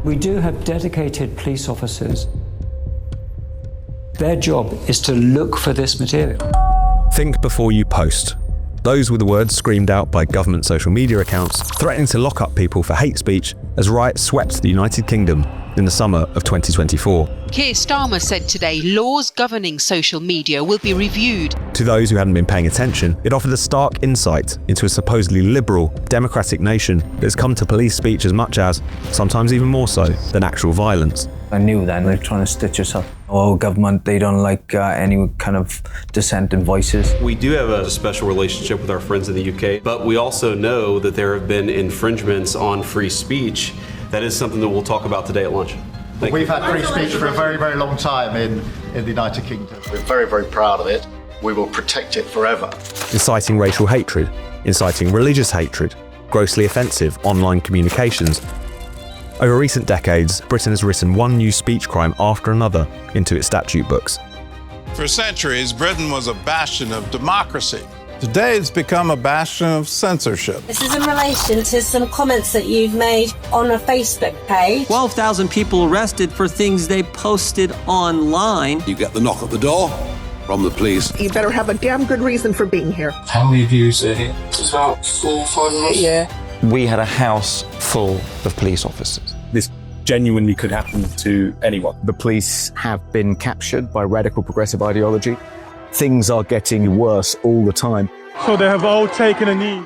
We do have dedicated police officers. Their job is to look for this material. Think before you post. Those were the words screamed out by government social media accounts threatening to lock up people for hate speech as riots swept the United Kingdom in the summer of 2024. Keir Starmer said today laws governing social media will be reviewed. To those who hadn't been paying attention, it offered a stark insight into a supposedly liberal, democratic nation that has come to police speech as much as, sometimes even more so, than actual violence. I knew then they're trying to stitch us up. Oh, government, they don't like any kind of dissenting voices. We do have a special relationship with our friends in the UK, but we also know that there have been infringements on free speech. That is something that we'll talk about today at lunch. We've had free speech for a very, very long time in the United Kingdom. We're very, very proud of it. We will protect it forever. Inciting racial hatred, inciting religious hatred, grossly offensive online communications. Over recent decades, Britain has written one new speech crime after another into its statute books. For centuries, Britain was a bastion of democracy. Today, it's become a bastion of censorship. This is in relation to some comments that you've made on a Facebook page. 12,000 people arrested for things they posted online. You get the knock at the door from the police. You better have a damn good reason for being here. How many views are here? It's about 4 or 5 of us. Yeah. We had a house full of police officers. This genuinely could happen to anyone. The police have been captured by radical progressive ideology. Things are getting worse all the time. So they have all taken a knee.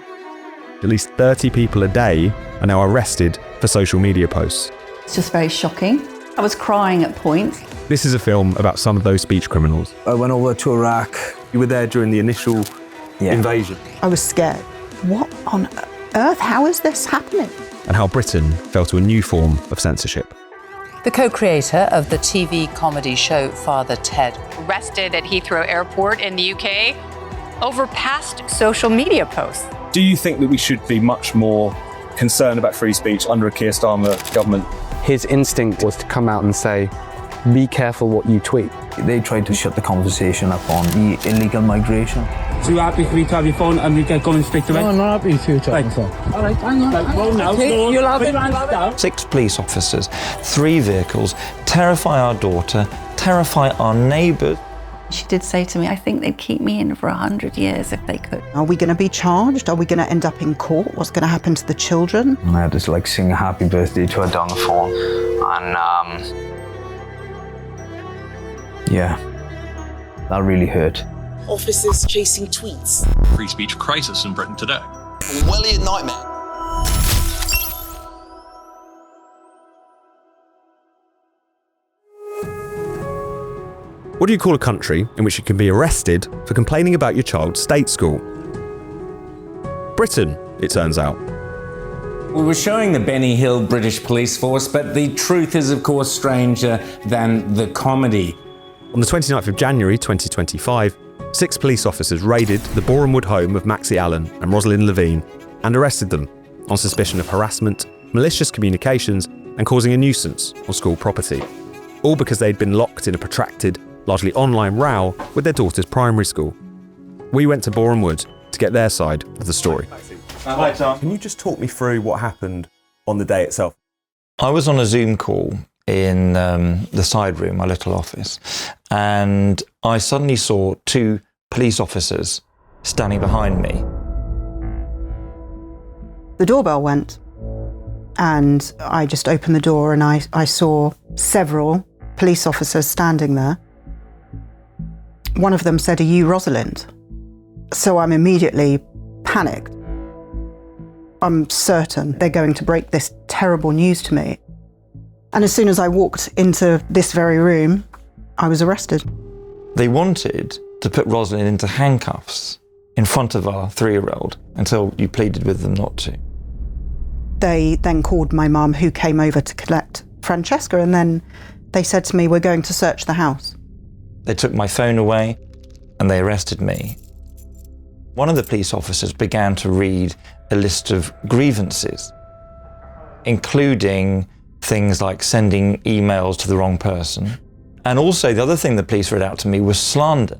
At least 30 people a day are now arrested for social media posts. It's just very shocking. I was crying at points. This is a film about some of those speech criminals. I went over to Iraq. You were there during the initial invasion. I was scared. What on earth? How is this happening? And how Britain fell to a new form of censorship. The co-creator of the TV comedy show Father Ted, arrested at Heathrow Airport in the UK over past social media posts. Do you think that we should be much more concerned about free speech under a Keir Starmer government? His instinct was to come out and say, be careful what you tweet. They tried to shut the conversation up on the illegal migration. So you're happy for me to have your phone and we get going straight away? No, I'm not happy for you to have your phone. All right, hang on. You'll have it. 6 police officers, 3 vehicles, terrify our daughter, terrify our neighbours. She did say to me, I think they'd keep me in for 100 years if they could. Are we going to be charged? Are we going to end up in court? What's going to happen to the children? And I had to sing a happy birthday to her down the phone. And yeah, that really hurt. Officers chasing tweets. Free speech crisis in Britain today. Orwellian nightmare. What do you call a country in which you can be arrested for complaining about your child's state school? Britain, it turns out. We were showing the Benny Hill British Police Force, but the truth is, of course, stranger than the comedy. On the 29th of January 2025, 6 police officers raided the Borehamwood home of Maxie Allen and Rosalind Levine and arrested them on suspicion of harassment, malicious communications, and causing a nuisance on school property. All because they'd been locked in a protracted, largely online row with their daughter's primary school. We went to Borehamwood to get their side of the story. Hi, Tom. Can you just talk me through what happened on the day itself? I was on a Zoom call in the side room, my little office, and I suddenly saw 2 police officers standing behind me. The doorbell went and I just opened the door and I saw several police officers standing there. One of them said, "Are you Rosalind?" So I'm immediately panicked. I'm certain they're going to break this terrible news to me. And as soon as I walked into this very room, I was arrested. They wanted to put Rosalind into handcuffs in front of our 3-year-old until you pleaded with them not to. They then called my mum, who came over to collect Francesca, and then they said to me, "We're going to search the house." They took my phone away and they arrested me. One of the police officers began to read a list of grievances, including things like sending emails to the wrong person. And also the other thing the police read out to me was slander.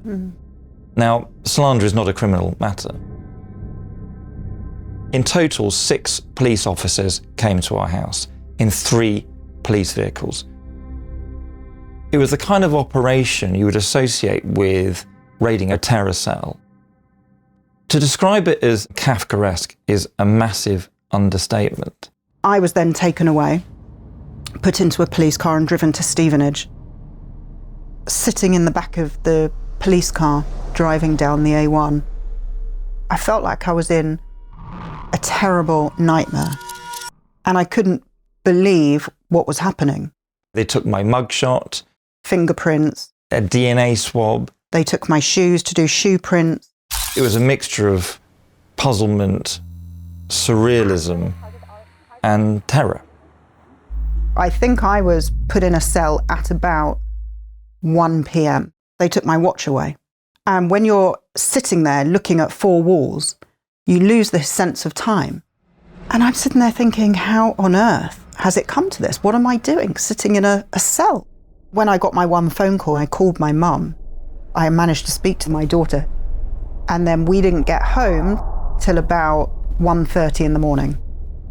Now, slander is not a criminal matter. In total, 6 police officers came to our house in 3 police vehicles. It was the kind of operation you would associate with raiding a terror cell. To describe it as Kafkaesque is a massive understatement. I was then taken away, put into a police car and driven to Stevenage. Sitting in the back of the police car, driving down the A1, I felt like I was in a terrible nightmare. And I couldn't believe what was happening. They took my mugshot, fingerprints, a DNA swab. They took my shoes to do shoe prints. It was a mixture of puzzlement, surrealism, and terror. I think I was put in a cell at about 1 p.m. They took my watch away. And when you're sitting there looking at four walls, you lose this sense of time. And I'm sitting there thinking, how on earth has it come to this? What am I doing sitting in a cell? When I got my one phone call, I called my mum. I managed to speak to my daughter. And then we didn't get home till about 1:30 in the morning.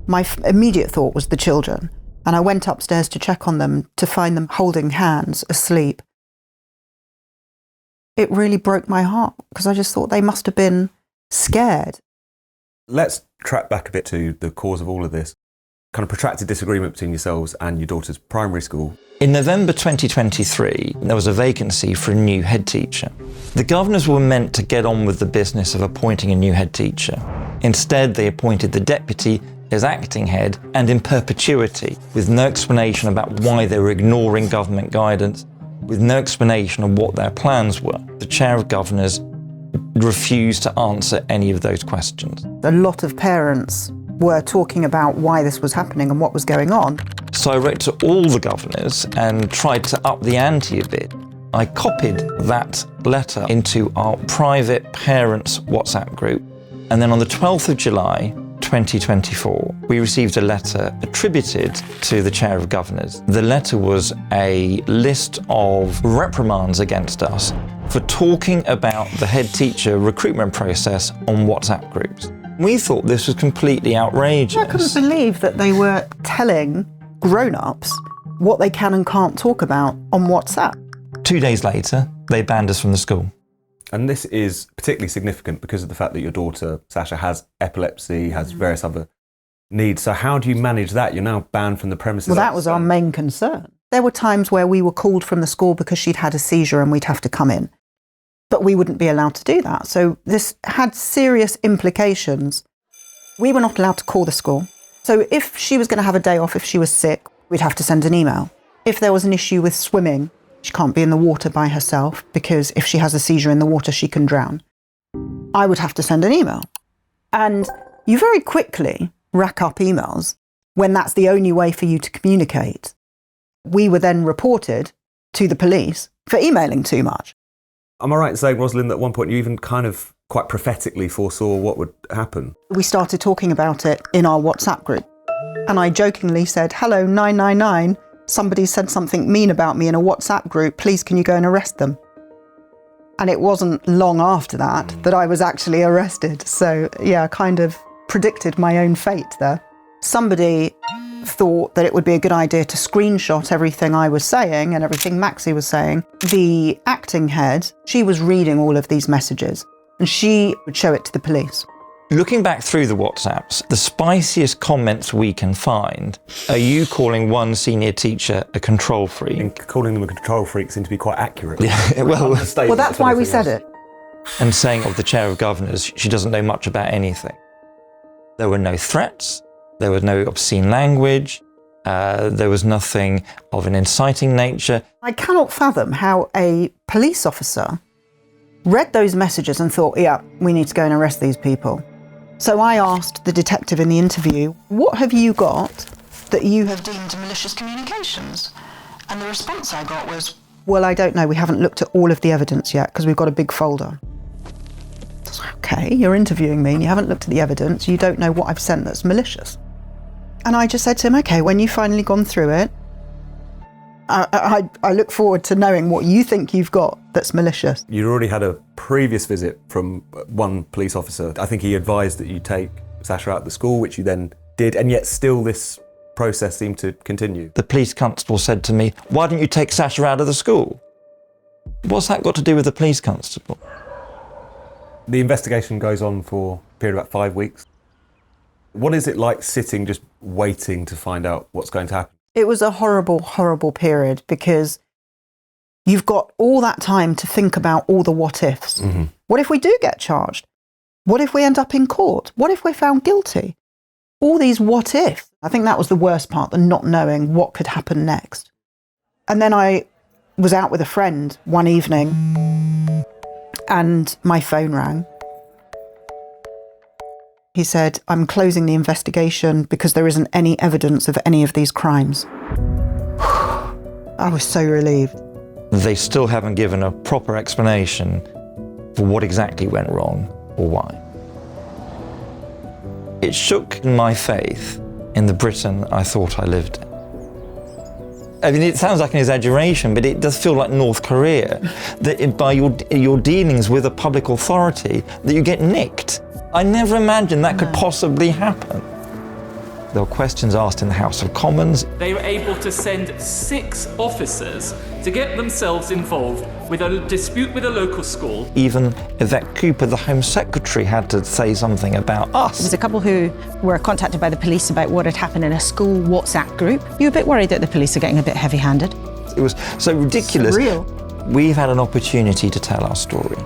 My immediate thought was the children. And I went upstairs to check on them, to find them holding hands, asleep. It really broke my heart because I just thought they must have been scared. Let's track back a bit to the cause of all of this. Kind of protracted disagreement between yourselves and your daughter's primary school. In November 2023, there was a vacancy for a new head teacher. The governors were meant to get on with the business of appointing a new head teacher. Instead, they appointed the deputy as acting head and in perpetuity, with no explanation about why they were ignoring government guidance, with no explanation of what their plans were. The chair of governors refused to answer any of those questions. A lot of parents were talking about why this was happening and what was going on. So I wrote to all the governors and tried to up the ante a bit. I copied that letter into our private parents' WhatsApp group. And then on the 12th of July, 2024, we received a letter attributed to the chair of governors. The letter was a list of reprimands against us for talking about the head teacher recruitment process on WhatsApp groups. We thought this was completely outrageous. I couldn't believe that they were telling grown-ups what they can and can't talk about on WhatsApp. 2 days later, they banned us from the school. And this is particularly significant because of the fact that your daughter, Sasha, has epilepsy, has various other needs. So how do you manage that? You're now banned from the premises. Well, that was our main concern. There were times where we were called from the school because she'd had a seizure and we'd have to come in. But we wouldn't be allowed to do that. So this had serious implications. We were not allowed to call the school. So if she was going to have a day off, if she was sick, we'd have to send an email. If there was an issue with swimming, she can't be in the water by herself because if she has a seizure in the water, she can drown. I would have to send an email. And you very quickly rack up emails when that's the only way for you to communicate. We were then reported to the police for emailing too much. Am I right in saying, Rosalind, that at one point you even kind of quite prophetically foresaw what would happen? We started talking about it in our WhatsApp group. And I jokingly said, hello, 999. Somebody said something mean about me in a WhatsApp group. Please, can you go and arrest them? And it wasn't long after that I was actually arrested. So, yeah, I kind of predicted my own fate there. Somebody thought that it would be a good idea to screenshot everything I was saying and everything Maxie was saying. The acting head, she was reading all of these messages and she would show it to the police. Looking back through the WhatsApps, the spiciest comments we can find are you calling one senior teacher a control freak. And calling them a control freak seemed to be quite accurate. Yeah, well, that's why we said it. And saying of the chair of governors, she doesn't know much about anything. There were no threats, there was no obscene language, there was nothing of an inciting nature. I cannot fathom how a police officer read those messages and thought, yeah, we need to go and arrest these people. So I asked the detective in the interview, what have you got that you have deemed malicious communications? And the response I got was, well, I don't know. We haven't looked at all of the evidence yet because we've got a big folder. I was like, okay, you're interviewing me and you haven't looked at the evidence. You don't know what I've sent that's malicious. And I just said to him, okay, when you've finally gone through it, I look forward to knowing what you think you've got that's malicious. You'd already had a previous visit from one police officer. I think he advised that you take Sasha out of the school, which you then did, and yet still this process seemed to continue. The police constable said to me, "Why don't you take Sasha out of the school?" What's that got to do with the police constable? The investigation goes on for a period of about 5 weeks. What is it like sitting just waiting to find out what's going to happen? It was a horrible, horrible period because you've got all that time to think about all the what ifs. Mm-hmm. What if we do get charged? What if we end up in court? What if we're found guilty? All these what ifs. I think that was the worst part, the not knowing what could happen next. And then I was out with a friend one evening and my phone rang. He said, "I'm closing the investigation because there isn't any evidence of any of these crimes." I was so relieved. They still haven't given a proper explanation for what exactly went wrong or why. It shook my faith in the Britain I thought I lived in. I mean, it sounds like an exaggeration, but it does feel like North Korea, that by your dealings with a public authority, that you get nicked. I never imagined that could possibly happen. There were questions asked in the House of Commons. They were able to send 6 officers to get themselves involved with a dispute with a local school. Even Yvette Cooper, the Home Secretary, had to say something about us. There was a couple who were contacted by the police about what had happened in a school WhatsApp group. You were a bit worried that the police are getting a bit heavy-handed. It was so ridiculous. Surreal. We've had an opportunity to tell our story.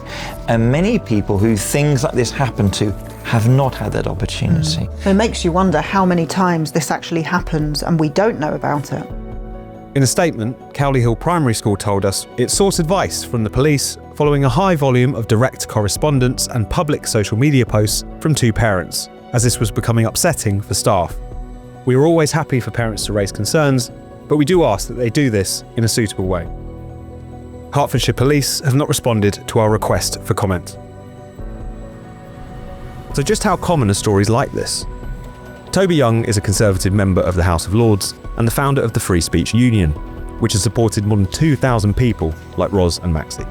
And many people who things like this happen to have not had that opportunity. It makes you wonder how many times this actually happens and we don't know about it. In a statement, Cowley Hill Primary School told us it sought advice from the police following a high volume of direct correspondence and public social media posts from 2 parents, as this was becoming upsetting for staff. We are always happy for parents to raise concerns, but we do ask that they do this in a suitable way. Hertfordshire Police have not responded to our request for comment. So just how common are stories like this? Toby Young is a Conservative member of the House of Lords and the founder of the Free Speech Union, which has supported more than 2,000 people like Ros and Maxie.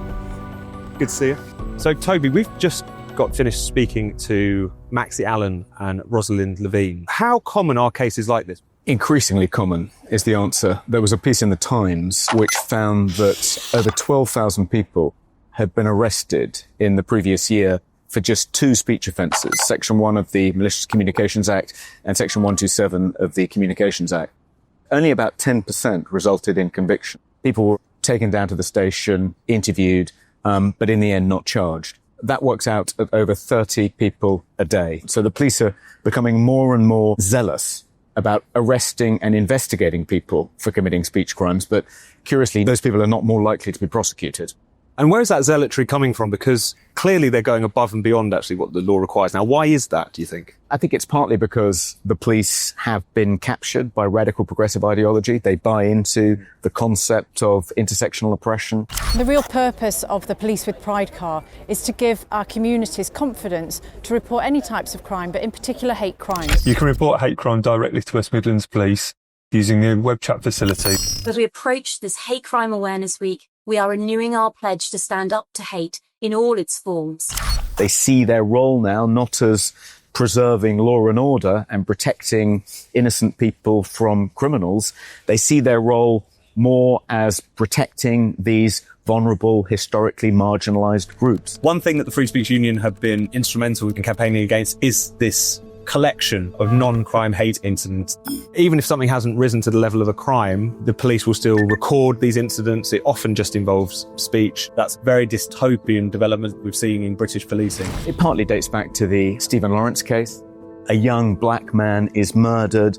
Good to see you. So Toby, we've just got finished speaking to Maxie Allen and Rosalind Levine. How common are cases like this? Increasingly common is the answer. There was a piece in the Times which found that over 12,000 people had been arrested in the previous year for just 2 speech offences, Section 1 of the Malicious Communications Act and Section 127 of the Communications Act. Only about 10% resulted in conviction. People were taken down to the station, interviewed, but in the end not charged. That works out at over 30 people a day. So the police are becoming more and more zealous about arresting and investigating people for committing speech crimes, but curiously, those people are not more likely to be prosecuted. And where is that zealotry coming from? Because clearly they're going above and beyond actually what the law requires. Now, why is that, do you think? I think it's partly because the police have been captured by radical progressive ideology. They buy into the concept of intersectional oppression. The real purpose of the Police with Pride car is to give our communities confidence to report any types of crime, but in particular hate crimes. You can report hate crime directly to West Midlands Police using the web chat facility. As we approach this Hate Crime Awareness Week, we are renewing our pledge to stand up to hate in all its forms. They see their role now not as preserving law and order and protecting innocent people from criminals. They see their role more as protecting these vulnerable, historically marginalised groups. One thing that the Free Speech Union have been instrumental in campaigning against is this collection of non-crime hate incidents. Even if something hasn't risen to the level of a crime, the police will still record these incidents. It often just involves speech. That's very dystopian development we've seen in British policing. It partly dates back to the Stephen Lawrence case. A young black man is murdered.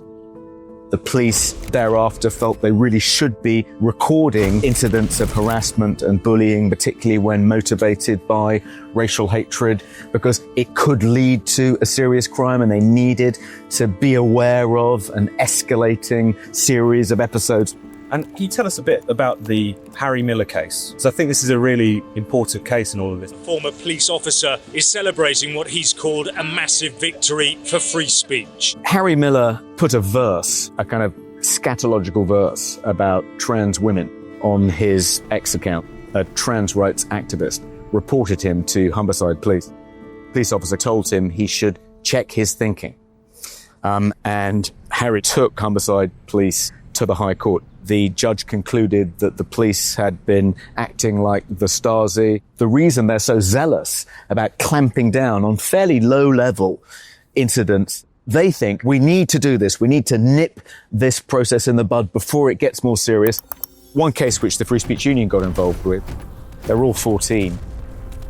The police thereafter felt they really should be recording incidents of harassment and bullying, particularly when motivated by racial hatred, because it could lead to a serious crime, and they needed to be aware of an escalating series of episodes. And can you tell us a bit about the Harry Miller case? So I think this is a really important case in all of this. A former police officer is celebrating what he's called a massive victory for free speech. Harry Miller put a verse, a kind of scatological verse about trans women on his X account. A trans rights activist reported him to Humberside Police. The police officer told him he should check his thinking. And Harry took Humberside police to the High Court. The judge concluded that the police had been acting like the Stasi. The reason they're so zealous about clamping down on fairly low-level incidents, they think we need to do this. We need to nip this process in the bud before it gets more serious. One case which the Free Speech Union got involved with, they were all 14.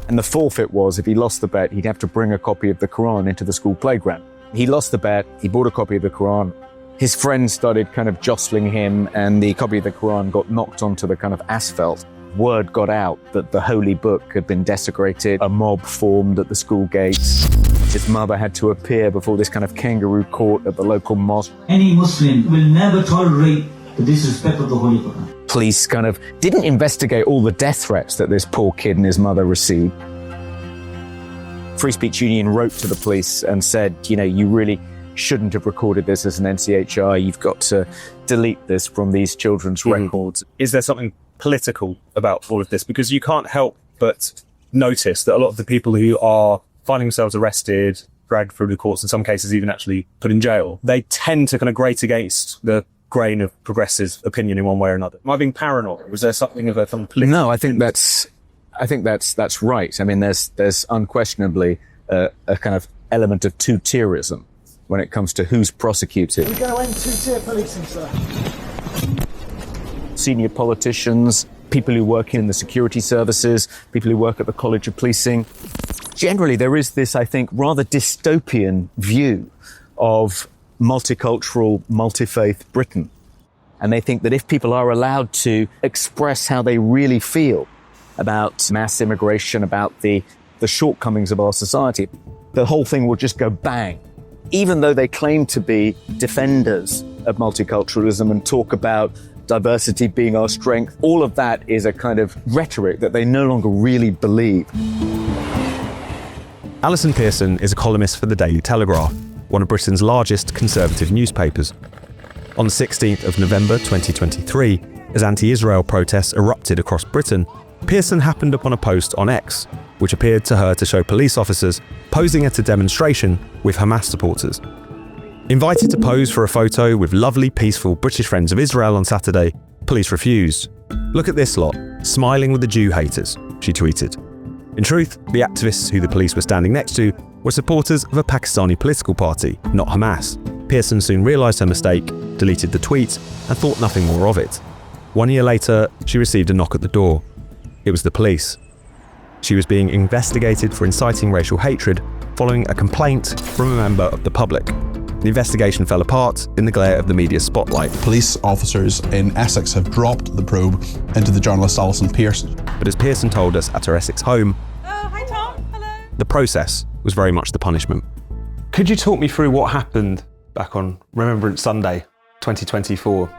And the forfeit was, if he lost the bet, he'd have to bring a copy of the Quran into the school playground. He lost the bet, he bought a copy of the Quran. His friends started kind of jostling him, and the copy of the Quran got knocked onto the kind of asphalt. Word got out that the holy book had been desecrated. A mob formed at the school gates. His mother had to appear before this kind of kangaroo court at the local mosque. Any Muslim will never tolerate the disrespect of the Holy Quran. Police kind of didn't investigate all the death threats that this poor kid and his mother received. Free Speech Union wrote to the police and said, you really shouldn't have recorded this as an NCHR. You've got to delete this from these children's records. Is there something political about all of this? Because you can't help but notice that a lot of the people who are finding themselves arrested, dragged through the courts, in some cases even actually put in jail, they tend to kind of grate against the grain of progressive opinion in one way or another. Am I being paranoid? Was there something of a political? No, I think that's right. I mean, there's unquestionably a kind of element of two-tierism when it comes to who's prosecuted. We're going to end two-tier policing, sir. Senior politicians, people who work in the security services, people who work at the College of Policing. Generally, there is this, I think, rather dystopian view of multicultural, multi-faith Britain. And they think that if people are allowed to express how they really feel about mass immigration, about the shortcomings of our society, the whole thing will just go bang. Even though they claim to be defenders of multiculturalism and talk about diversity being our strength, all of that is a kind of rhetoric that they no longer really believe. Allison Pearson is a columnist for the Daily Telegraph, one of Britain's largest conservative newspapers. On the 16th of November 2023, as anti-Israel protests erupted across Britain, Pearson happened upon a post on X, which appeared to her to show police officers posing at a demonstration with Hamas supporters. Invited to pose for a photo with lovely, peaceful British friends of Israel on Saturday, police refused. "Look at this lot, smiling with the Jew haters," she tweeted. In truth, the activists who the police were standing next to were supporters of a Pakistani political party, not Hamas. Pearson soon realised her mistake, deleted the tweet, and thought nothing more of it. 1 year later, she received a knock at the door. It was the police. She was being investigated for inciting racial hatred following a complaint from a member of the public. The investigation fell apart in the glare of the media spotlight. Police officers in Essex have dropped the probe into the journalist Allison Pearson. But as Pearson told us at her Essex home, hi Tom, hello. The process was very much the punishment. Could you talk me through what happened back on Remembrance Sunday, 2024?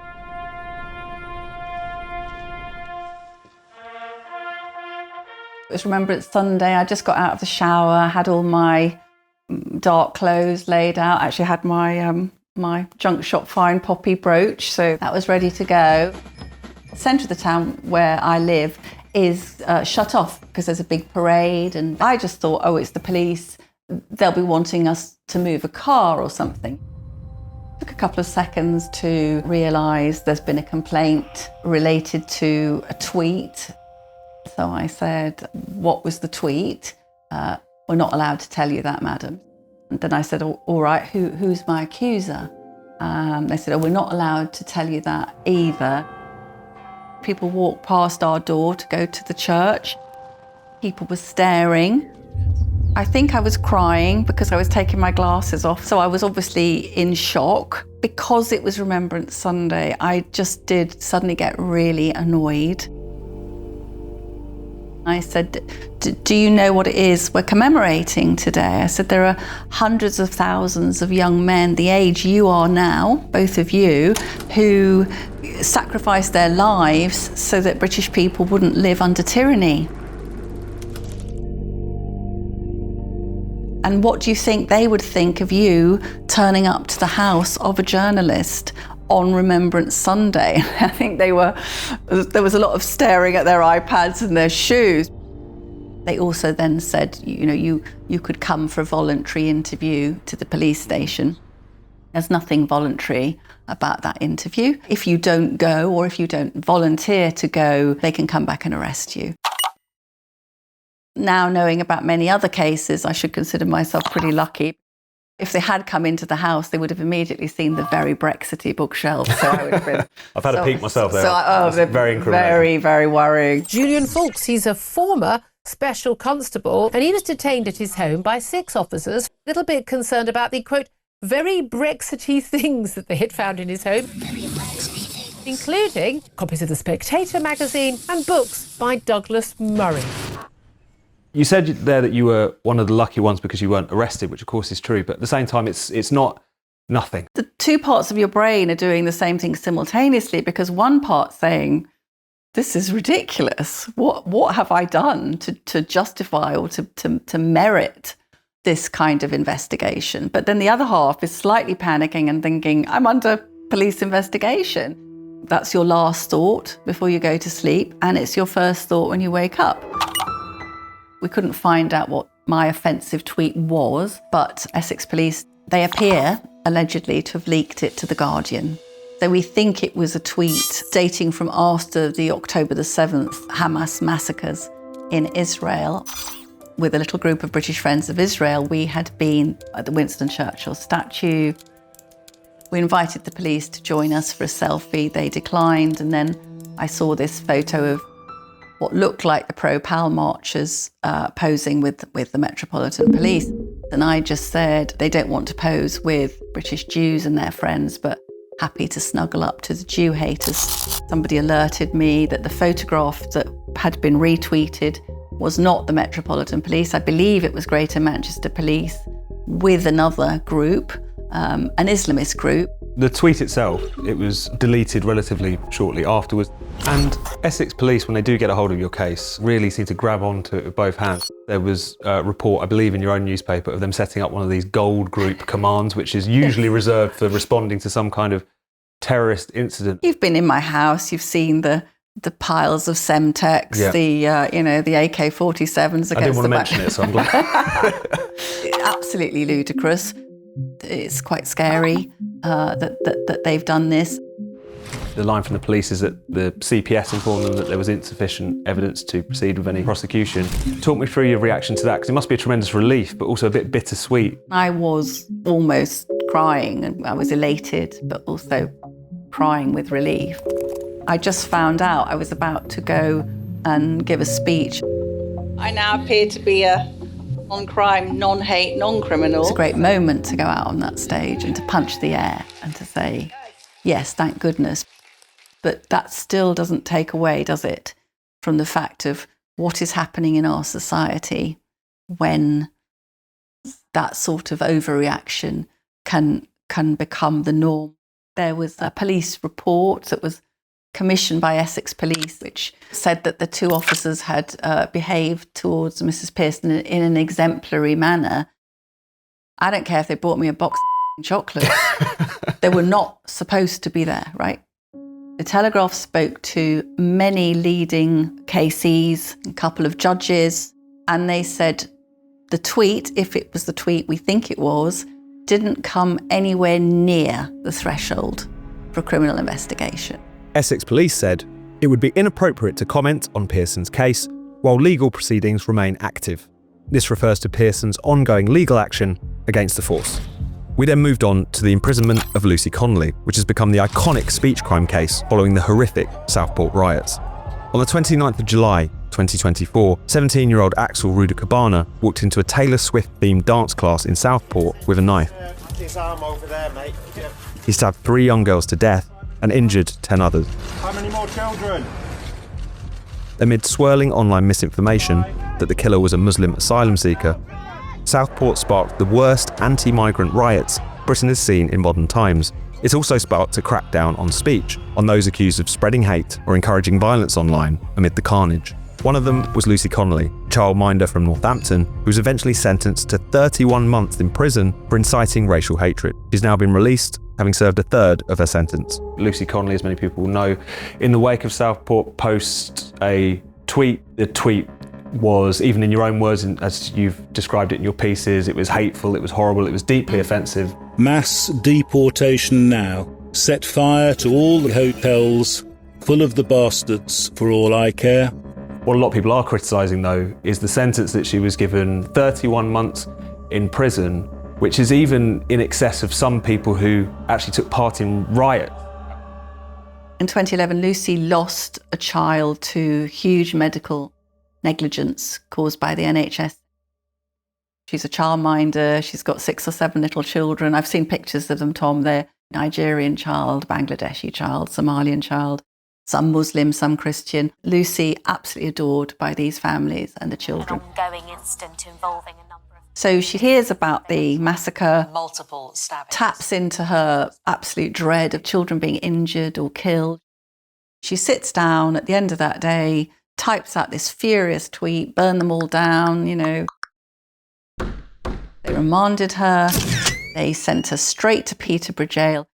It was Remembrance Sunday. I just got out of the shower, had all my dark clothes laid out. Actually had my my junk shop fine poppy brooch, so that was ready to go. The centre of the town where I live is shut off because there's a big parade, and I just thought, oh, it's the police. They'll be wanting us to move a car or something. It took a couple of seconds to realise there's been a complaint related to a tweet. So I said, what was the tweet? We're not allowed to tell you that, madam. And then I said, all right, who's my accuser? They said, we're not allowed to tell you that either. People walked past our door to go to the church. People were staring. I think I was crying because I was taking my glasses off. So I was obviously in shock. Because it was Remembrance Sunday, I just did suddenly get really annoyed. I said, do you know what it is we're commemorating today? I said, there are hundreds of thousands of young men, the age you are now, both of you, who sacrificed their lives so that British people wouldn't live under tyranny. And what do you think they would think of you turning up to the house of a journalist on Remembrance Sunday? I think there was a lot of staring at their iPads and their shoes. They also then said, you could come for a voluntary interview to the police station. There's nothing voluntary about that interview. If you don't go or if you don't volunteer to go, they can come back and arrest you. Now, knowing about many other cases, I should consider myself pretty lucky. If they had come into the house, they would have immediately seen the very Brexity bookshelf. So I would have been. I've had a peek myself there. They're very incriminating. Very, very worrying. Julian Fawkes, he's a former special constable, and he was detained at his home by 6 officers, a little bit concerned about the, quote, very Brexity things that they had found in his home, including copies of The Spectator magazine and books by Douglas Murray. You said there that you were one of the lucky ones because you weren't arrested, which of course is true, but at the same time, it's not nothing. The two parts of your brain are doing the same thing simultaneously, because one part's saying, this is ridiculous. What have I done to justify or to merit this kind of investigation? But then the other half is slightly panicking and thinking, I'm under police investigation. That's your last thought before you go to sleep, and it's your first thought when you wake up. We couldn't find out what my offensive tweet was, but Essex Police, they appear allegedly to have leaked it to The Guardian. So we think it was a tweet dating from after the October the 7th Hamas massacres in Israel. With a little group of British Friends of Israel, we had been at the Winston Churchill statue. We invited the police to join us for a selfie. They declined, and then I saw this photo of what looked like the pro-Pal marchers posing with the Metropolitan Police. And I just said, they don't want to pose with British Jews and their friends, but happy to snuggle up to the Jew haters. Somebody alerted me that the photograph that had been retweeted was not the Metropolitan Police. I believe it was Greater Manchester Police with another group, an Islamist group. The tweet itself, it was deleted relatively shortly afterwards. And Essex Police, when they do get a hold of your case, really seem to grab onto it with both hands. There was a report, I believe in your own newspaper, of them setting up one of these gold group commands, which is usually reserved for responding to some kind of terrorist incident. You've been in my house, you've seen the piles of Semtex, Yeah. the AK-47s against the I didn't want to mention it, so I'm glad. Absolutely ludicrous. It's quite scary that they've done this. The line from the police is that the CPS informed them that there was insufficient evidence to proceed with any prosecution. Talk me through your reaction to that, because it must be a tremendous relief, but also a bit bittersweet. I was almost crying, and I was elated, but also crying with relief. I just found out I was about to go and give a speech. I now appear to be a non-crime, non-hate, non-criminal. It's a great moment to go out on that stage and to punch the air and to say, yes, thank goodness. But that still doesn't take away, does it, from the fact of what is happening in our society when that sort of overreaction can become the norm. There was a police report that was commissioned by Essex Police, which said that the 2 officers had behaved towards Mrs. Pearson in an exemplary manner. I don't care if they bought me a box of chocolates. They were not supposed to be there, right? The Telegraph spoke to many leading KCs, a couple of judges, and they said the tweet, if it was the tweet we think it was, didn't come anywhere near the threshold for a criminal investigation. Essex Police said it would be inappropriate to comment on Pearson's case while legal proceedings remain active. This refers to Pearson's ongoing legal action against the force. We then moved on to the imprisonment of Lucy Connolly, which has become the iconic speech crime case following the horrific Southport riots. On the 29th of July 2024, 17-year-old Axel Rudacabana walked into a Taylor Swift-themed dance class in Southport with a knife. His arm over there, mate. Yeah. He stabbed 3 young girls to death and injured 10 others. How many more children? Amid swirling online misinformation that the killer was a Muslim asylum seeker, Southport sparked the worst anti-migrant riots Britain has seen in modern times. It also sparked a crackdown on speech, on those accused of spreading hate or encouraging violence online amid the carnage. One of them was Lucy Connolly, a childminder from Northampton, who was eventually sentenced to 31 months in prison for inciting racial hatred. She's now been released, having served a third of her sentence. Lucy Connolly, as many people will know, in the wake of Southport, posts a tweet. The tweet was, even in your own words, and as you've described it in your pieces, it was hateful, it was horrible, it was deeply offensive. Mass deportation now. Set fire to all the hotels, full of the bastards, for all I care. What a lot of people are criticising, though, is the sentence that she was given, 31 months in prison, which is even in excess of some people who actually took part in riots. In 2011, Lucy lost a child to huge medical negligence caused by the NHS. She's a childminder, she's got 6 or 7 little children. I've seen pictures of them, Tom. They're Nigerian child, Bangladeshi child, Somalian child, some Muslim, some Christian. Lucy, absolutely adored by these families and the children. An ongoing incident involving a number of... So she hears about the massacre, multiple stabbings. Taps into her absolute dread of children being injured or killed. She sits down at the end of that day, types out this furious tweet, burn them all down, you know. They remanded her. They sent her straight to Peterborough jail.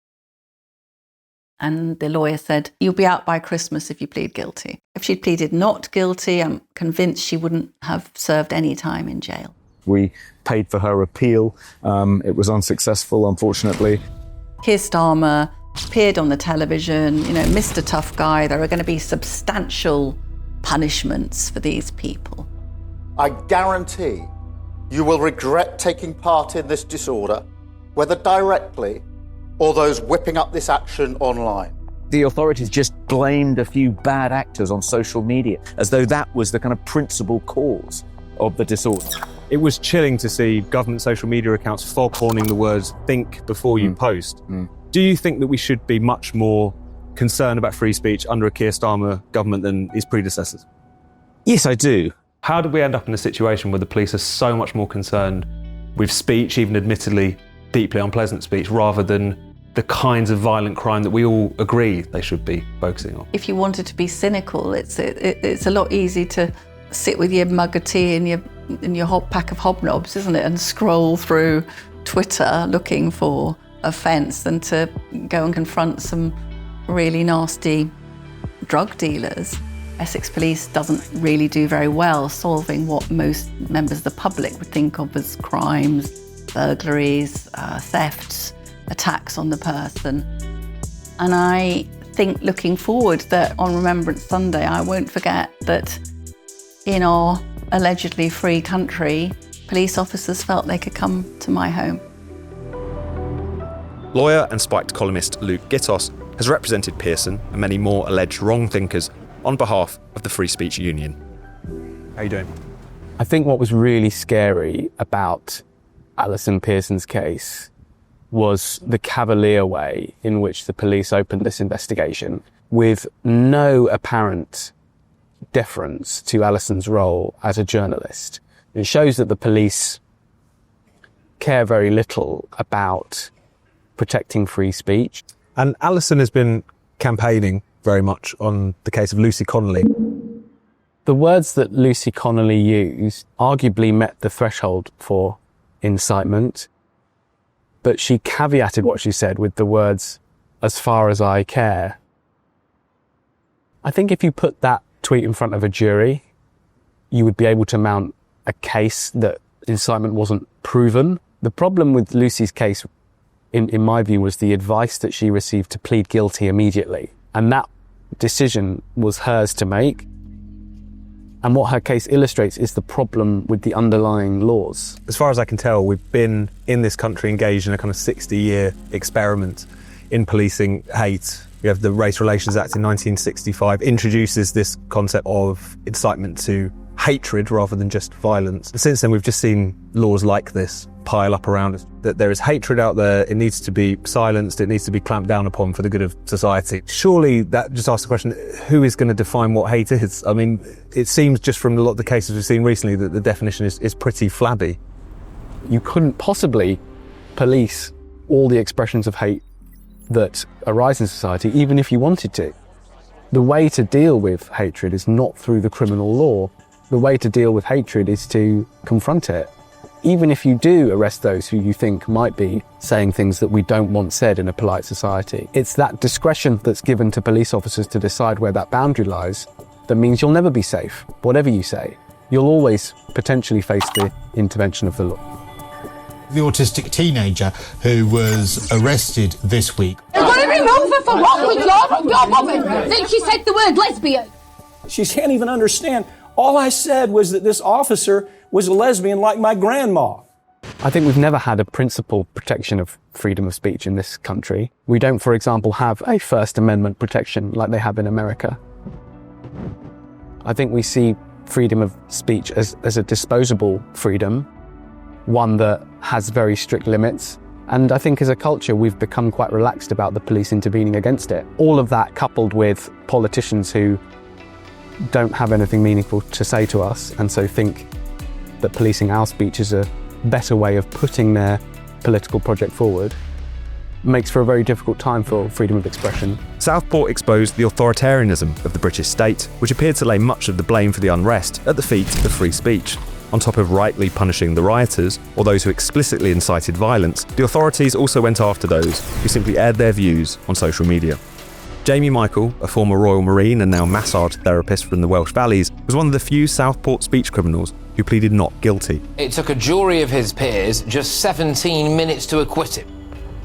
And the lawyer said, you'll be out by Christmas if you plead guilty. If she'd pleaded not guilty, I'm convinced she wouldn't have served any time in jail. We paid for her appeal. It was unsuccessful, unfortunately. Keir Starmer appeared on the television, you know, Mr. Tough Guy. There are going to be substantial punishments for these people. I guarantee you will regret taking part in this disorder, whether directly or those whipping up this action online. The authorities just blamed a few bad actors on social media as though that was the kind of principal cause of the disorder. It was chilling to see government social media accounts foghorning the words "think before you post." Do you think that we should be much more concerned about free speech under a Keir Starmer government than his predecessors? Yes, I do. How did we end up in a situation where the police are so much more concerned with speech, even admittedly deeply unpleasant speech, rather than the kinds of violent crime that we all agree they should be focusing on? If you wanted to be cynical, it's a lot easier to sit with your mug of tea and your hot pack of hobnobs, isn't it, and scroll through Twitter looking for offence than to go and confront some really nasty drug dealers. Essex Police doesn't really do very well solving what most members of the public would think of as crimes, burglaries, thefts, attacks on the person. And I think looking forward that on Remembrance Sunday, I won't forget that in our allegedly free country, police officers felt they could come to my home. Lawyer and Spiked columnist Luke Gittos has represented Pearson and many more alleged wrong-thinkers on behalf of the Free Speech Union. How you doing? I think what was really scary about Allison Pearson's case was the cavalier way in which the police opened this investigation, with no apparent deference to Allison's role as a journalist. It shows that the police care very little about protecting free speech. And Allison has been campaigning very much on the case of Lucy Connolly. The words that Lucy Connolly used arguably met the threshold for incitement, but she caveated what she said with the words, "as far as I care." I think if you put that tweet in front of a jury, you would be able to mount a case that incitement wasn't proven. The problem with Lucy's case, in my view, was the advice that she received to plead guilty immediately. And that decision was hers to make. And what her case illustrates is the problem with the underlying laws. As far as I can tell, we've been in this country engaged in a kind of 60-year experiment in policing hate. We have the Race Relations Act in 1965, introduces this concept of incitement to hatred rather than just violence. Since then, we've just seen laws like this pile up around us. That there is hatred out there, it needs to be silenced, it needs to be clamped down upon for the good of society. Surely that just asks the question, who is going to define what hate is? I mean, it seems just from a lot of the cases we've seen recently that the definition is pretty flabby. You couldn't possibly police all the expressions of hate that arise in society, even if you wanted to. The way to deal with hatred is not through the criminal law. The way to deal with hatred is to confront it. Even if you do arrest those who you think might be saying things that we don't want said in a polite society, it's that discretion that's given to police officers to decide where that boundary lies that means you'll never be safe, whatever you say. you'll always potentially face the intervention of the law. The autistic teenager who was arrested this week. They're going to remove her for what? With your woman? Think she said the word lesbian? She can't even understand. All I said was that this officer was a lesbian like my grandma. I think we've never had a principled protection of freedom of speech in this country. We don't, for example, have a First Amendment protection like they have in America. I think we see freedom of speech as a disposable freedom, one that has very strict limits. And I think as a culture, we've become quite relaxed about the police intervening against it. All of that coupled with politicians who don't have anything meaningful to say to us and so think that policing our speech is a better way of putting their political project forward makes for a very difficult time for freedom of expression. Southport exposed the authoritarianism of the British state, which appeared to lay much of the blame for the unrest at the feet of free speech. On top of rightly punishing the rioters, or those who explicitly incited violence, the authorities also went after those who simply aired their views on social media. Jamie Michael, a former Royal Marine and now massage therapist from the Welsh Valleys, was one of the few Southport speech criminals who pleaded not guilty. It took a jury of his peers just 17 minutes to acquit him.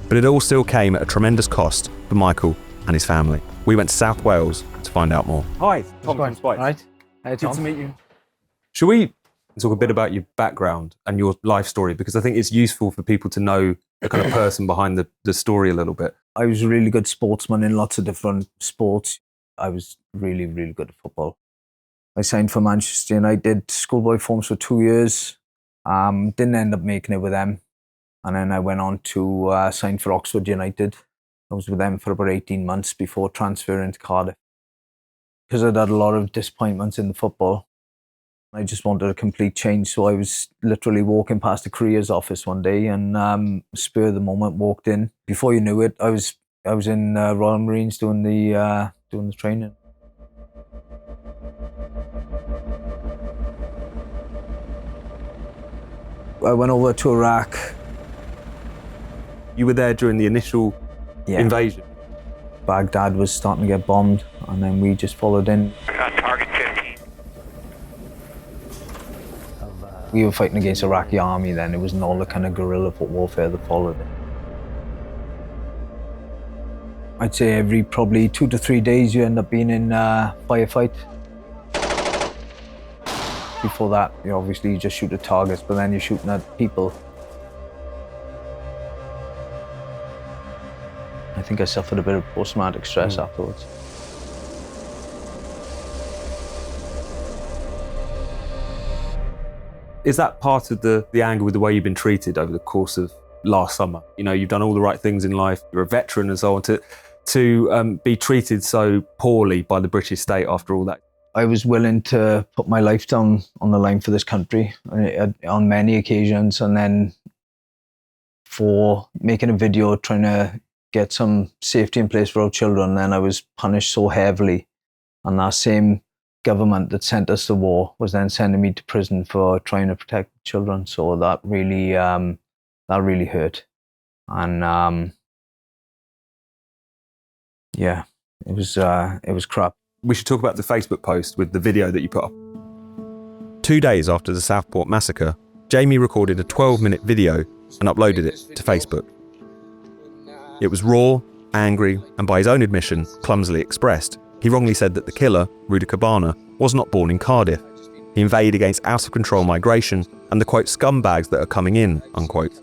But it all still came at a tremendous cost for Michael and his family. We went to South Wales to find out more. Hi, Tom from Spike. Right. Hey, Tom. Good to meet you. Shall we talk a bit about your background and your life story? Because I think it's useful for people to know the kind of person behind the story a little bit. I was a really good sportsman in lots of different sports. I was really, really good at football. I signed for Manchester United, did schoolboy forms for 2 years. Didn't end up making it with them. And then I went on to sign for Oxford United. I was with them for about 18 months before transferring to Cardiff. Because I'd had a lot of disappointments in the football, I just wanted a complete change. So I was literally walking past the careers office one day and spur of the moment walked in. Before you knew it, I was in Royal Marines doing the training. I went over to Iraq. You were there during the initial invasion? Baghdad was starting to get bombed, and then we just followed in. Target 15. We were fighting against the Iraqi army then. It wasn't all the kind of guerrilla warfare that followed it. I'd say every probably 2 to 3 days you end up being in a firefight. Before that, obviously you just shoot at targets, but then you're shooting at people. I think I suffered a bit of post-traumatic stress afterwards. Is that part of the anger with the way you've been treated over the course of last summer? You know, you've done all the right things in life, you're a veteran and so on, to be treated so poorly by the British state after all that? I was willing to put my life down on the line for this country on many occasions, and then for making a video trying to get some safety in place for our children, then I was punished so heavily. And that same government that sent us to war was then sending me to prison for trying to protect children. So that really hurt. And it was crap. We should talk about the Facebook post with the video that you put up. 2 days after the Southport massacre, Jamie recorded a 12-minute video and uploaded it to Facebook. It was raw, angry, and by his own admission, clumsily expressed. He wrongly said that the killer, Rudy Cabana, was not born in Cardiff. He inveighed against out-of-control migration and the, quote, scumbags that are coming in, unquote.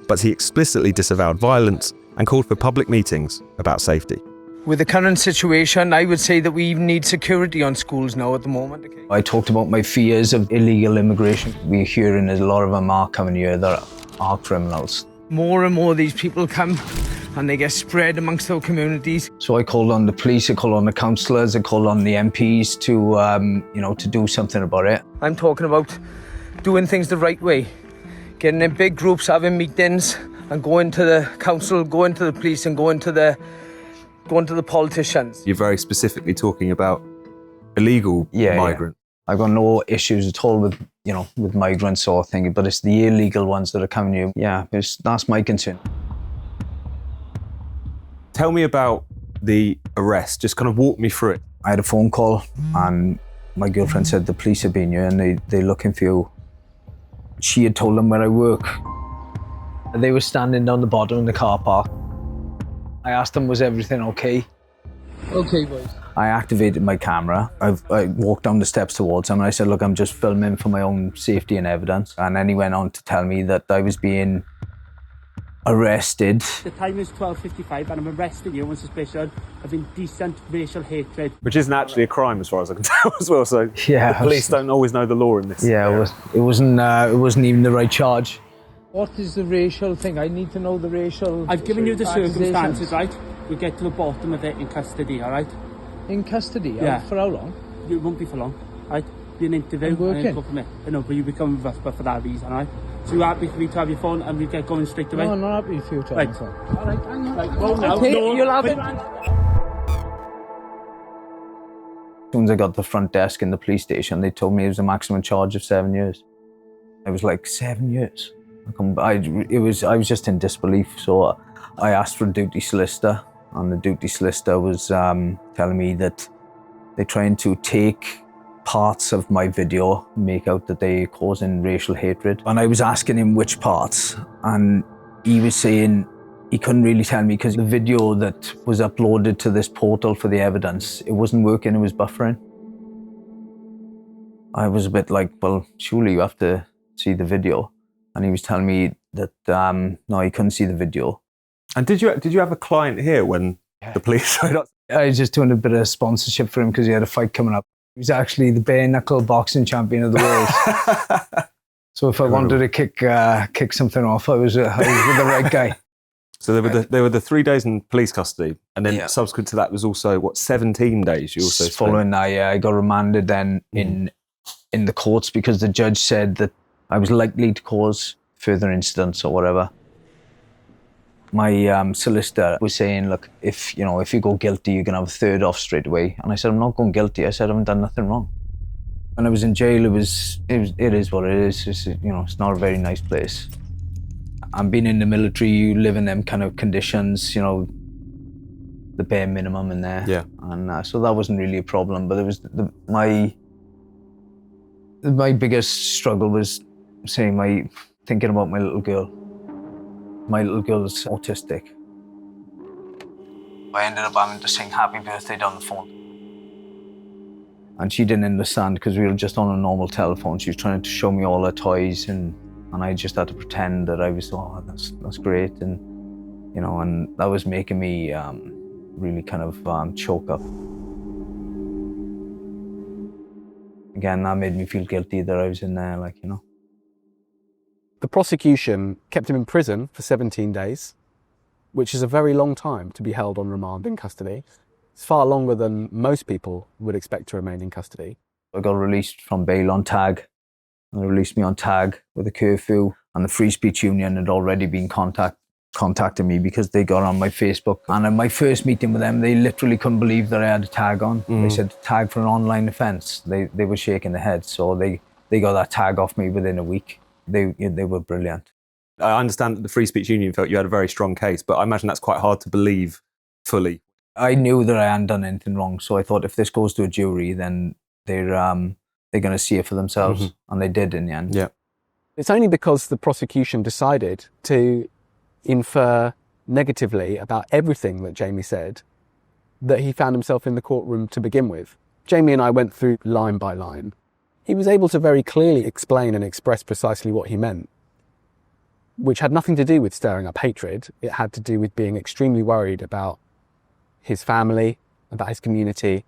But he explicitly disavowed violence and called for public meetings about safety. With the current situation, I would say that we even need security on schools now at the moment. I talked about my fears of illegal immigration. We're hearing a lot of them are coming here that are criminals. More and more of these people come and they get spread amongst our communities. So I called on the police, I called on the councillors, I called on the MPs to do something about it. I'm talking about doing things the right way, getting in big groups, having meetings, and going to the council, going to the police, and going to the politicians. You're very specifically talking about illegal migrants. I've got no issues at all with migrants or thing, but it's the illegal ones that are coming here. Yeah, that's my concern. Tell me about the arrest. Just kind of walk me through it. I had a phone call and My girlfriend said the police have been here and they're looking for you. She had told them where I work. They were standing down the bottom in the car park. I asked them, was everything okay? Okay, boys. I activated my camera. I walked down the steps towards him and I said, look, I'm just filming for my own safety and evidence. And then he went on to tell me that I was being arrested. The time is 12:55 and I'm arresting you on suspicion of indecent racial hatred. Which isn't actually a crime as far as I can tell as well, so yeah, the police don't always know the law in this. Yeah, it wasn't even the right charge. What is the racial thing? I need to know the racial... I've given you the circumstances, right? We'll get to the bottom of it in custody, all right? In custody? Yeah. For how long? It won't be for long, right? Be an interview. I'm working. I know, but you become rough for that reason, all right? So you're happy for me to have your phone and we get going straight away? No, I'm not happy for you to have my phone. All right, hang on. Right, well, I'll take it, you'll have it. As soon as I got to the front desk in the police station, they told me it was a maximum charge of 7 years. I was like, 7 years? I was just in disbelief, so I asked for a duty solicitor, and the duty solicitor was telling me that they're trying to take parts of my video, make out that they're causing racial hatred. And I was asking him which parts, and he was saying he couldn't really tell me because the video that was uploaded to this portal for the evidence, it wasn't working, it was buffering. I was a bit like, well, surely you have to see the video. And he was telling me that, no, he couldn't see the video. And did you have a client here when the police showed up? I was just doing a bit of sponsorship for him because he had a fight coming up. He was actually the bare knuckle boxing champion of the world. So if I wanted to kick something off, I was with the right guy. So there were the 3 days in police custody, and then subsequent to that was also 17 days. You also following that, I got remanded then in the courts because the judge said that I was likely to cause further incidents or whatever. My solicitor was saying, look, if you go guilty, you're going to have a third off straight away. And I said, I'm not going guilty. I said, I haven't done nothing wrong. When I was in jail, it is what it is. It's not a very nice place. And being in the military, you live in them kind of conditions, the bare minimum in there. Yeah. And so that wasn't really a problem. But it was my biggest struggle was thinking about my little girl. My little girl's autistic. I ended up having to sing happy birthday down the phone. And she didn't understand because we were just on a normal telephone. She was trying to show me all her toys and I just had to pretend that I was, that's great. And, and that was making me really kind of choke up. Again, that made me feel guilty that I was in there, The prosecution kept him in prison for 17 days, which is a very long time to be held on remand in custody. It's far longer than most people would expect to remain in custody. I got released from bail on tag. They released me on tag with a curfew, and the Free Speech Union had already been contacting me because they got on my Facebook. And in my first meeting with them, they literally couldn't believe that I had a tag on. They said, tag for an online offence. They were shaking their heads, so they got that tag off me within a week. They were brilliant. I understand that the Free Speech Union felt you had a very strong case, but I imagine that's quite hard to believe fully. I knew that I hadn't done anything wrong, so I thought if this goes to a jury, then they're going to see it for themselves, and they did in the end. Yeah. It's only because the prosecution decided to infer negatively about everything that Jamie said that he found himself in the courtroom to begin with. Jamie and I went through line by line. He was able to very clearly explain and express precisely what he meant, which had nothing to do with stirring up hatred. It had to do with being extremely worried about his family, about his community,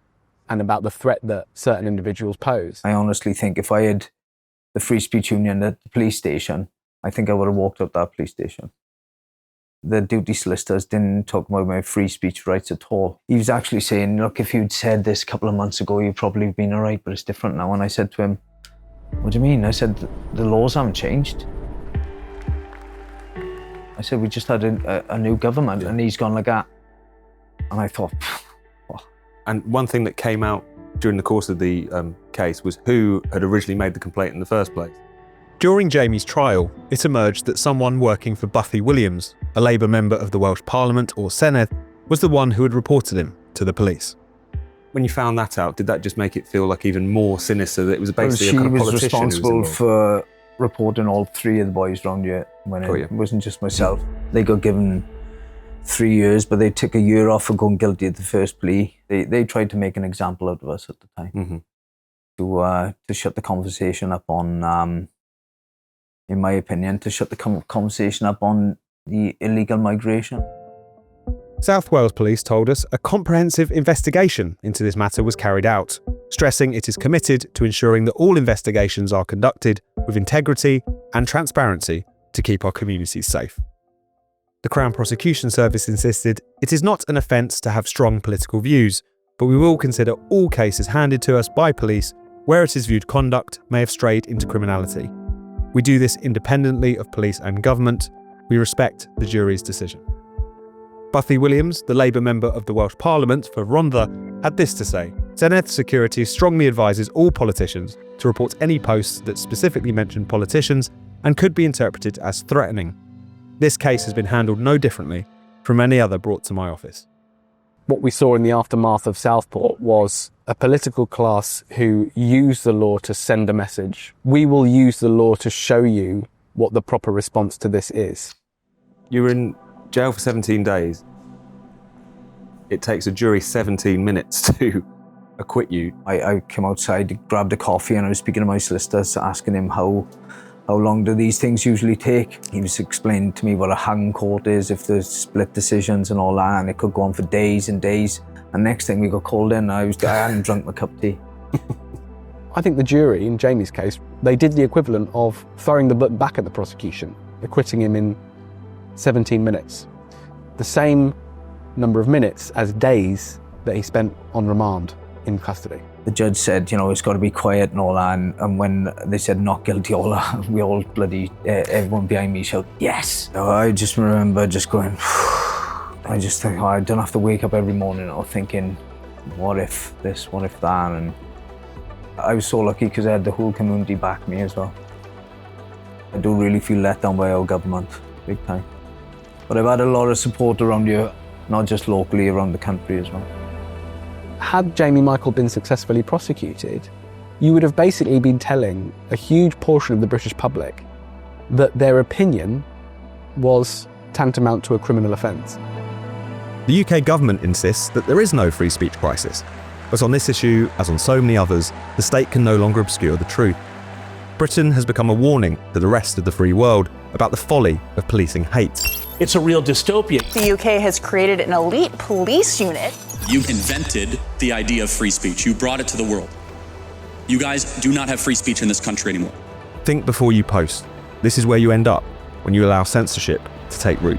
and about the threat that certain individuals pose. I honestly think if I had the Free Speech Union at the police station, I think I would have walked up that police station. The duty solicitors didn't talk about my free speech rights at all. He was actually saying, look, if you'd said this a couple of months ago, you'd probably have been all right, but it's different now. And I said to him, what do you mean? I said, the laws haven't changed. I said, we just had a new government and he's gone like that. And I thought, what? And one thing that came out during the course of the case was who had originally made the complaint in the first place. During Jamie's trial, it emerged that someone working for Buffy Williams, a Labour member of the Welsh Parliament or Senedd, was the one who had reported him to the police. When you found that out, did that just make it feel like even more sinister that it was basically a kind of politician She was responsible for reporting all 3 of the boys round here when it wasn't just myself. They got given 3 years, but they took a year off for going guilty at the first plea. They tried to make an example out of us at the time to shut the conversation up on, in my opinion, to shut the conversation up on the illegal migration. South Wales Police told us a comprehensive investigation into this matter was carried out, stressing it is committed to ensuring that all investigations are conducted with integrity and transparency to keep our communities safe. The Crown Prosecution Service insisted it is not an offence to have strong political views, but we will consider all cases handed to us by police where it is viewed conduct may have strayed into criminality. We do this independently of police and government. We respect the jury's decision. Buffy Williams, the Labour member of the Welsh Parliament for Rhondda, had this to say. Senedd Security strongly advises all politicians to report any posts that specifically mention politicians and could be interpreted as threatening. This case has been handled no differently from any other brought to my office. What we saw in the aftermath of Southport was a political class who used the law to send a message. We will use the law to show you what the proper response to this is. You were in jail for 17 days. It takes a jury 17 minutes to acquit you. I came outside, grabbed a coffee, and I was speaking to my solicitors, asking him how long do these things usually take. He was explaining to me what a hanging court is, if there's split decisions and all that, and it could go on for days and days. And next thing we got called in, I hadn't drunk my cup of tea. I think the jury, in Jamie's case, they did the equivalent of throwing the book back at the prosecution, acquitting him in 17 minutes. The same number of minutes as days that he spent on remand in custody. The judge said, it's got to be quiet and all that, and when they said not guilty, we all bloody, everyone behind me shouted, yes! So I just remember just going, I just think, I don't have to wake up every morning thinking, what if this, what if that, and I was so lucky because I had the whole community back me as well. I don't really feel let down by our government, big time. But I've had a lot of support around here, not just locally, around the country as well. Had Jamie Michael been successfully prosecuted, you would have basically been telling a huge portion of the British public that their opinion was tantamount to a criminal offence. The UK government insists that there is no free speech crisis, but on this issue, as on so many others, the state can no longer obscure the truth. Britain has become a warning to the rest of the free world about the folly of policing hate. It's a real dystopia. The UK has created an elite police unit. You invented the idea of free speech. You brought it to the world. You guys do not have free speech in this country anymore. Think before you post. This is where you end up when you allow censorship to take root.